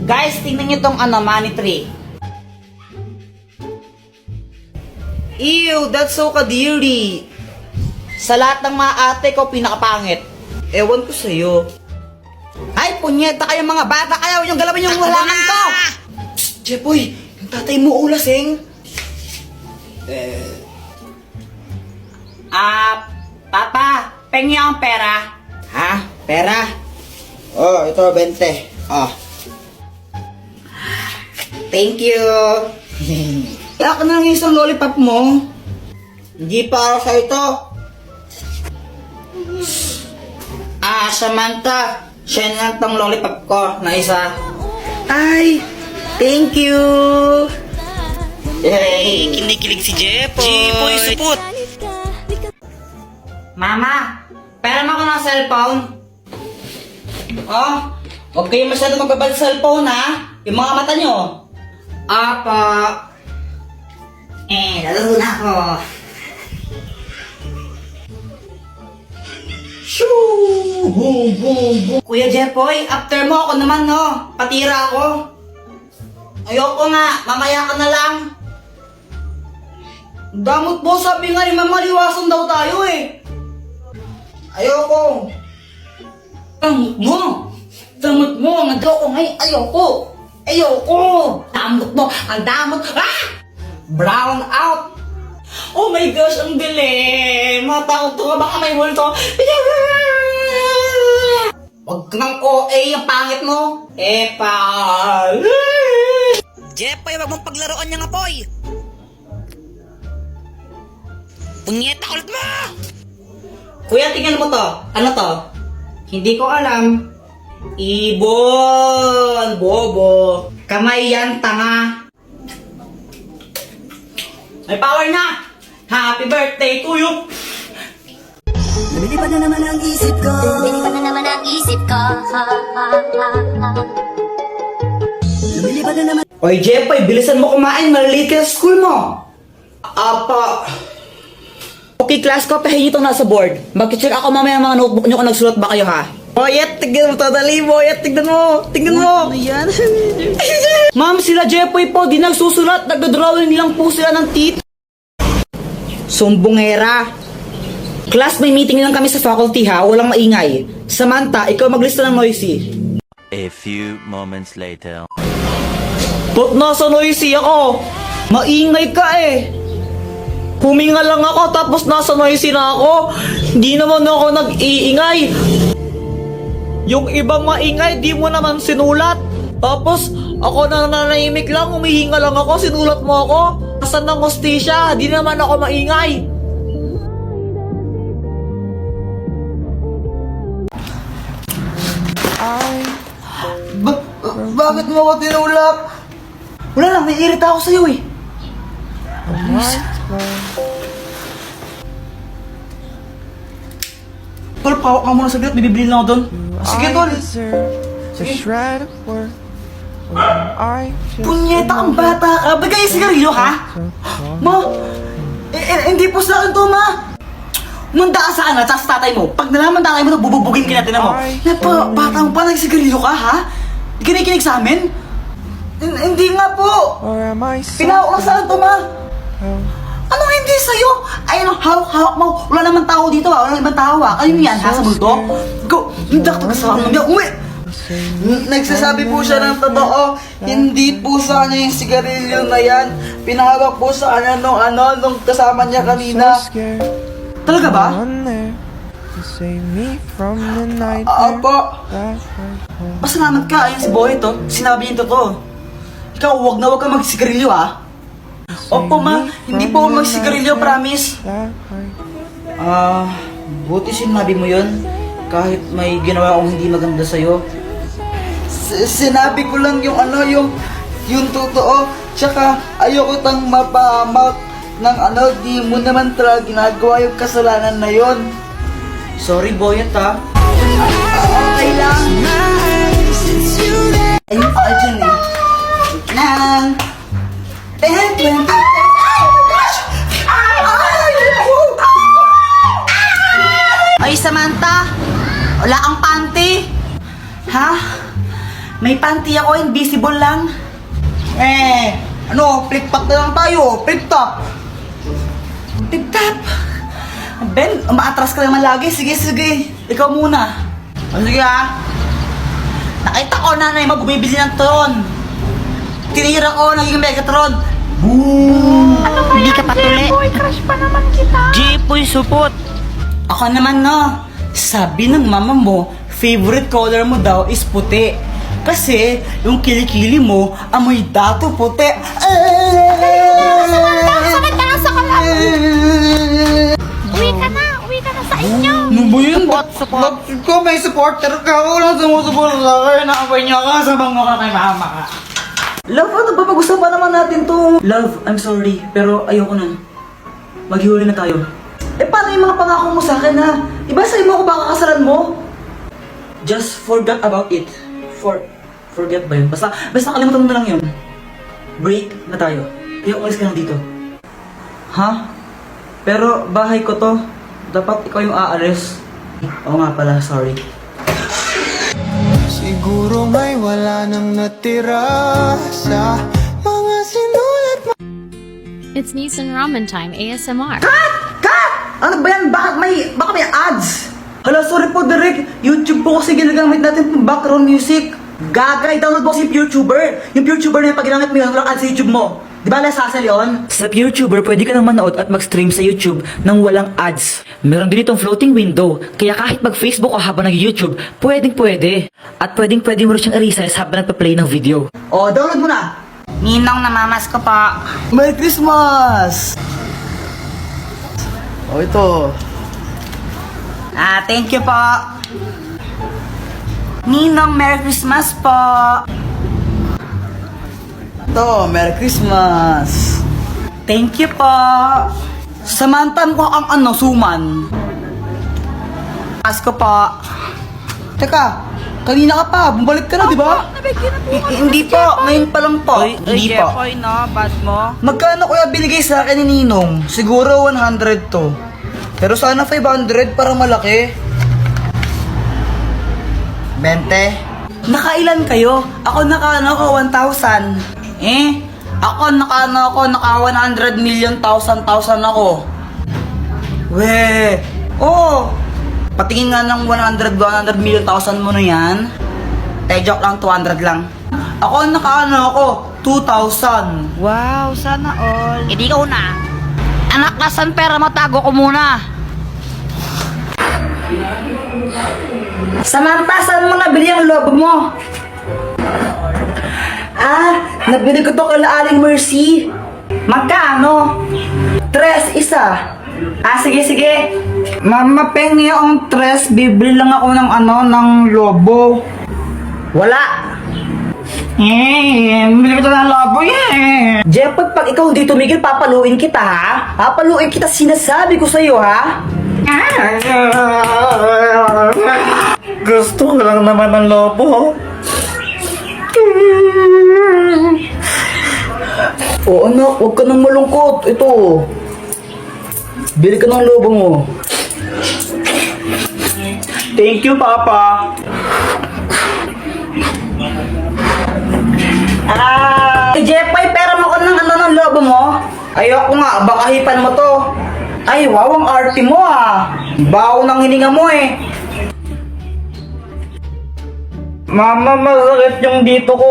Guys, tingnan nyo tong money tree. Ew, that's so kadiri. Sa lahat ng mga ate ko, pinakapangit. Ewan ko sa'yo. Ay, punyeta kayo mga bata. Ayaw yung galawin yung halaman ko. Psst, Jepoy, yung tatay mo ulasing. Papa, pengi ang pera. Ha? Pera? Oh, ito, 20. Oh. Thank you. Kaya ka na lang isang lollipop mo. Hindi para sa ito. Samantha. Siya na tong lollipop ko na isa. Ay, thank you. Yay, kinikilig si Jepoy. Jepoy, supot. Mama, pera mo ako ng cellphone. Oh, huwag kayo masyado magbabal sa cellphone ha. Yung mga mata nyo. Apa. Lalaro na ako. Shoo! Boom, boom, boom. Kuya Jepoy, after mo ako naman, no? Patira ako. Ayoko nga, mamaya ka na lang. Damot mo, sabi nga ni Mama, liwasan daw tayo eh. Ayoko. Damot mo, nag-ako ngayon, ayoko. Ayoko. Damot mo, ang damot. Ah! Brown out. Oh my gosh, ang dilim. Matakot ko, baka may multo. Huwag kang OA, ang pangit mo. Epal. Jepoy, wag mong paglaruan niya nga, Poy! Punyeta ulit mo! Kuya, tingnan mo to. Ano to? Hindi ko alam. Ibon. Bobo. Kamay yan, tanga. May power na! Happy birthday to you! Lumilipad na naman ang isip ko. Lumilipad na naman ang isip ko. Lumilipad na naman. Oy, Jepoy, bilisan mo kumain. Malilate ka sa school mo. Apa. Okay, class ko, pahingi itong nasa board. Mag-check ako mamaya mga notebook nyo kung nagsulat ba kayo, ha? Boyet, tignan mo to, dali, Boyet, tignan mo. Tignan mo. Ano yan? Ma'am, sila Jepoy po, di nagsusulat. Nagdodrawing nilang po sila ng tit. Sumbongera. Class, may meeting lang kami sa faculty, ha? Walang maingay. Samantha, ikaw maglista ng noisy. A few moments later. Ba't nasa noisy ako? Maingay ka eh. Huminga lang ako tapos nasa noisy na ako. Hindi naman ako nag-iingay. Yung ibang maingay, di mo naman sinulat. Tapos, ako na nanahimik lang, humihinga lang ako, sinulat mo ako. Nasaan ng hostisya? Di naman ako maingay. Bakit mo ako tinulak? Wala lang, naiirita ako sa'yo eh. Tol, pawak ka muna saglit, bibili lang ako doon. Sige, Tol. Sige. Punyeta ang bata ka. Bagay yung sigarilyo, ha? Ma, hindi po sa akin to, ma. Manda ka sa anak, sa tatay mo. Pag nalaman tatay mo, bububugin ka natin mo. Bata mo pa, nagsigarilyo ka, ha? Di ka nakikinig sa amin? Hindi nga po. Pinawak lang sa akin to, ma. Anong hindi sa'yo? Ayun ang hawak-hawak mo. Wala naman tao dito, ha? Wala naman tao, ha? Ayun yan, ha? Sa multo? Go! Hindi ka kasama niya. Uwi! Nagsasabi po siya ng totoo. Hindi po sa kanya yung sigarilyo na yan. Pinahawak po sa kanya nung kasama niya kanina. Talaga ba? Apa. Pasalamat ka, ayun si Boy to. Sinabi niya totoo. Ikaw, wag kang magsigarilyo, ha? Opo, ma. Hindi po ako magsigarilyo, promise. Buti sinabi mo yun. Kahit may ginawa akong hindi maganda sa'yo. Sinabi ko lang yung totoo. Tsaka ayoko tang mapahamak ng di mo naman talaga ginagawa yung kasalanan na yon. Sorry, Boyet, ha? Okay lang. Ayun pa dyan eh. Nang. Ay, Samantha! Wala kang panty! Ha? May panty ako, invisible lang. Ano, flip-top na lang tayo. Flip-top. Flip-top. Ben, umaatras ka naman lagi. Sige, sige. Ikaw muna. O, sige ha. Nakita ko nanay mo bumibili ng Tron. Tinira ko, naging Megatron. Boom! Hindi ka patuli. Jepoy, crush pa naman kita. Jepoy, supot. Ako naman no, sabi ng mama mo, favorite color mo daw is puti. Kasi yung kilikili mo, amoy dato puti. Sakit ka lang sa kalam. Uwi ka na sa inyo. Ano ba yun? Support. Ko may supporter ka. Walang sumusuporta sa akin. Nakapay niya ka. Sabang mo ka kay mama ka. Love, ano ba? Pag-usapan naman natin to. Love, I'm sorry. Pero ayoko nun. Maghihuli na tayo. Paano yung mga pangako mo sa akin, ha? Iba sa'yo mo ako baka kasalan mo? Just forget about it. Forget ba yun? Basta kalimutan mo na lang yun. Break na tayo. Kaya umalis ka lang dito. Ha? Pero bahay ko to. Dapat ikaw yung aalis. Oo nga pala, sorry. Siguro may wala nang natira sa mga sinulat mo. It's Nissan Ramen Time ASMR. Cut! Ano ba yan? Baka may ads? Hala, sorry po, Derek. YouTube po kasi ginagamit natin pang background music. Gagay, download mo si PureTuber. Yung PureTuber na yung pag ginamit mo yun, walang ads sa YouTube mo. Di ba, nasasal yun? Sa PureTuber, pwede ka nang manood at mag-stream sa YouTube nang walang ads. Meron din itong floating window, kaya kahit mag-Facebook o habang nag-YouTube, pwedeng-pwede. At pwedeng-pwede mo rin siyang i-resize habang nagpa-play ng video. O, download mo na! Ninong, namamas ko pa. Merry Christmas! O, ito. Thank you po. Ninong, Merry Christmas po. Ito, Merry Christmas! Thank you po. Samantan ko ang suman. Asko po. Teka, kanina ka pa, bumalik ka na, di ba? Hindi po, ngayon pa lang po. Hindi po. Jepoy, no? Bad mo? Magkano kuya binigay sa akin ni Ninong? Siguro 100 to. Pero sana 500 para malaki. 20. Nakailan kayo? Ako naka 1,000. Ako naka 100 million thousand ako. We. Oh. Patingin nga ng 100 million thousand mo na yan. Joke lang, 200 lang. Ako naka 2,000. Wow, sana all. Hindi ka una. Anak, nasan pera mo? Tago ko muna. Samantha, saan mo nabili ang lobo mo? Nabili ko to kala Aling Mercy. Magkano? 3 isa. Sige. Mama, pengi ang 3. Bibili lang ako ng ng lobo. Wala. Bibili ko to ng lobo, Jeff, pag ikaw hindi tumigil, papaluin kita, ha? Papaluin kita, sinasabi ko sa'yo, ha? Gusto ko lang naman ng lobo. Oo anak, huwag ka nang malungkot. Ito. Bili ka ng lobo mo. Thank you, Papa. Jeff, ay pera mo ko ng ng lobo mo? Ayoko nga, baka hipan mo to. Ay, wow, ang arte mo Baho ng hininga mo Mama, masakit yung dito ko.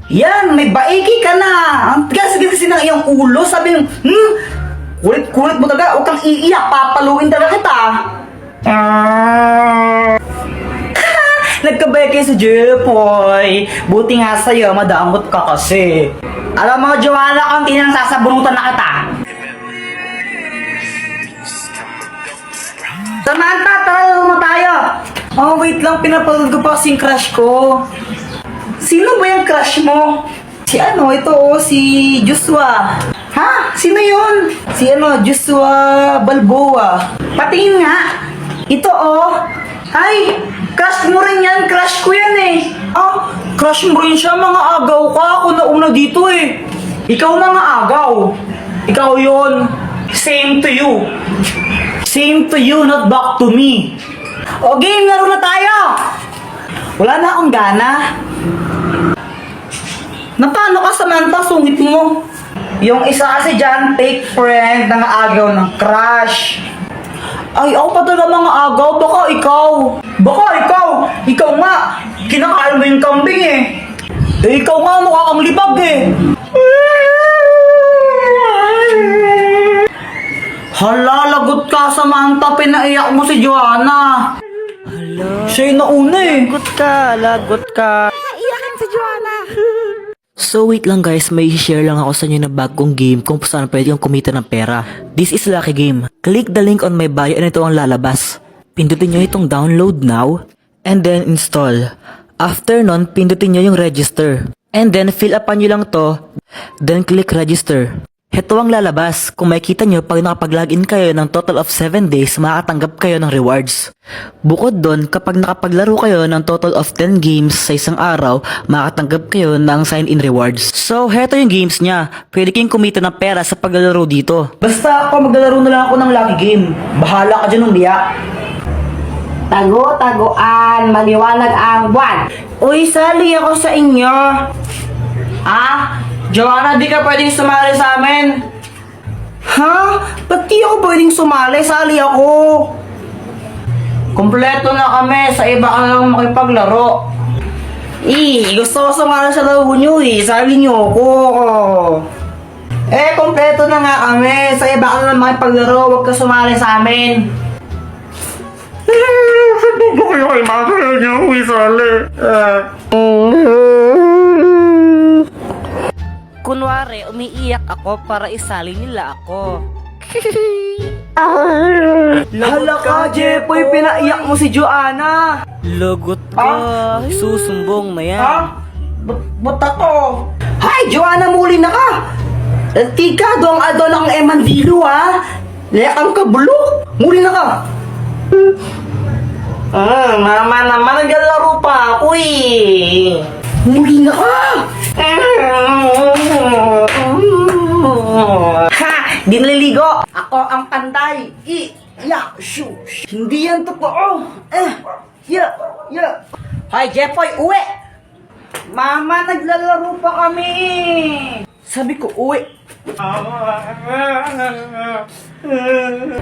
Yan, may baiki ka na. Ang tigas kasi ng iyong ulo. Sabi yung, kulit-kulit mo talaga. Huwag kang iiyak. Papaluin talaga kita. Nagkabay kayo sa Jepoy. Buti nga sa'yo, madamot ka kasi. Alam mo, Joanna, konti nang sasabunutan na kita. Samantha, tara mo tayo. Oh, wait lang, pinapanood ko pa kasing crush ko. Sino ba yung crush mo? Si si Joshua. Ha? Sino yun? Si Joshua Balboa. Patingin nga. Ito Ay, crush mo rin yan. Crush ko yan crush mo rin siya. Mga agaw ka. Ako na una dito Ikaw mga agaw. Ikaw yun. Same to you. Same to you, not back to me. O game, laro na tayo! Wala na akong gana. Na paano ka, Samantha? Sungit mo. Yung isa kasi dyan, fake friend, nangaagaw ng crush. Ay, ako pa talaga mga agaw. Baka ikaw. Ikaw nga. Kinakain mo yung kambing eh. Eh, ikaw nga mukha kang libag eh. Hala, lagot ka, Samantha. Pinaiyak mo si Joanna. Siya yung nauna eh. Lagot ka. So wait lang guys, may share lang ako sa inyo na bagong game kung saan pwede kang kumita ng pera. This is Lucky Game. Click the link on my bio and ito ang lalabas. Pindutin nyo itong download now and then install. After nun, pindutin nyo yung register. And then fill upan nyo lang to, then click register. Ito ang lalabas. Kung makikita nyo, pag nakapag-login kayo ng total of 7 days, makakatanggap kayo ng rewards. Bukod doon, kapag nakapaglaro kayo ng total of 10 games sa isang araw, makakatanggap kayo ng sign-in rewards. So, heto yung games niya. Pwede kayong kumita ng pera sa paglalaro dito. Basta ako, maglalaro na lang ako ng Lucky Game. Bahala ka dyan umiyak. Tago-taguan, maliwanag ang buwan. Uy, sali ako sa inyo. Ah? Joanna, di ka pwedeng sumali sa amin. Ha? Ba't di ako pwedeng sumali? Sali ako. Kompleto na kami. Sa iba ka lang makipaglaro. Gusto ko sumali sa laro nyo eh. Sali nyo ako. Kompleto na nga kami. Sa iba ka lang makipaglaro. Huwag ka sumali sa amin. Sabi ko kayo kay mama niyo isali. Kunwari, umiiyak ako para isali nila ako. Hala ka, Jepoy. Pinaiyak mo si Joanna. Lagot ka. Susumbong na yan. Ba't ako? Hay, Joanna, muli na ka. Tika, doang adon ang Emandilo, ha? Lekang kabulo. Muli na ka. Mama naman, naglalaro pa ako eh. Muli na ka. Ha! Di naliligo. Ako ang pantay. Hindi yan totoo. Hoy, Jepoy, uwi. Mama, naglalaro pa kami. Sabi ko, uwi.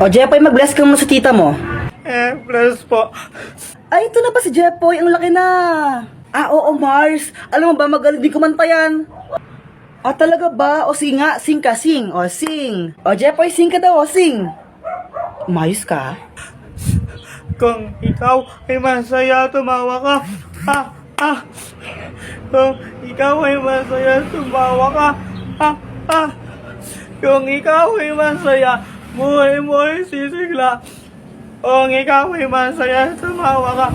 O, Jepoy, mag-bless ka mo sa tita mo. Bless po. Ay, ito na ba si Jepoy? Ang laki na. Oo, Mars. Alam mo ba, magaling din kumanta yan. Talaga ba? O sing nga, sing ka, sing. O, sing. O, Jepoy, sing ka daw, o, sing. Umayos ka? Kung ikaw ay masaya, tumawa ka. Kung ikaw ay masaya, tumawa ka. Kung ikaw ay masaya, buhay mo ay sisigla. Kung ikaw ay masaya, tumawa ka.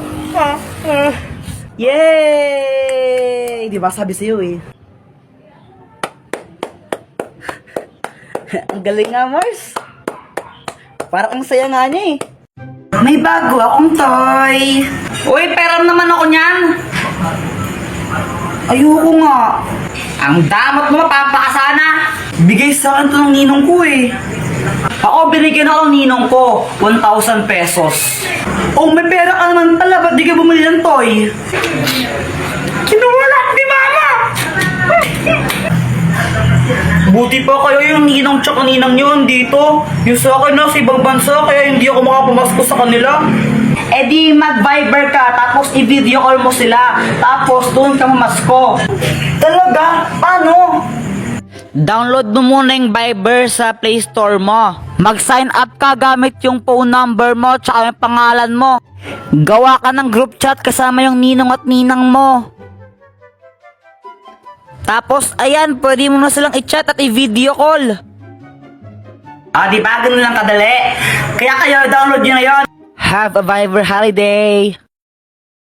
Yay! Di ba sabi sa'yo eh. Ang galing nga, Mars. Parang ang saya nga niya eh. May bago akong toy. Uy, pera naman ako niyan. Ayoko nga. Ang damot mo, mapapakasana. Bigay sa akin to ng ninong ko eh. Ako, binigyan ako ng ninong ko. 1,000 pesos. Oh, may pera ka naman pala. Ba't di ka bumili ng toy? Kinuwala ni mama! Buti pa kayo yung ninong tsaka ninang yun dito. Yung sa akin na sa ibang bansa, kaya hindi ako makapumasko sa kanila. Di mag-Viber ka, tapos i-video call mo sila. Tapos doon ka mamasko. Talaga? Paano? Download mo muna yung Viber sa Play Store mo. Mag-sign up ka gamit yung phone number mo tsaka yung pangalan mo. Gawa ka ng group chat kasama yung ninong at ninang mo. Tapos, ayan, pwede mo na silang i-chat at i-video call. Di ba? Ganun lang kadali. Kaya kayo, download nyo na yun. Have a Viber holiday!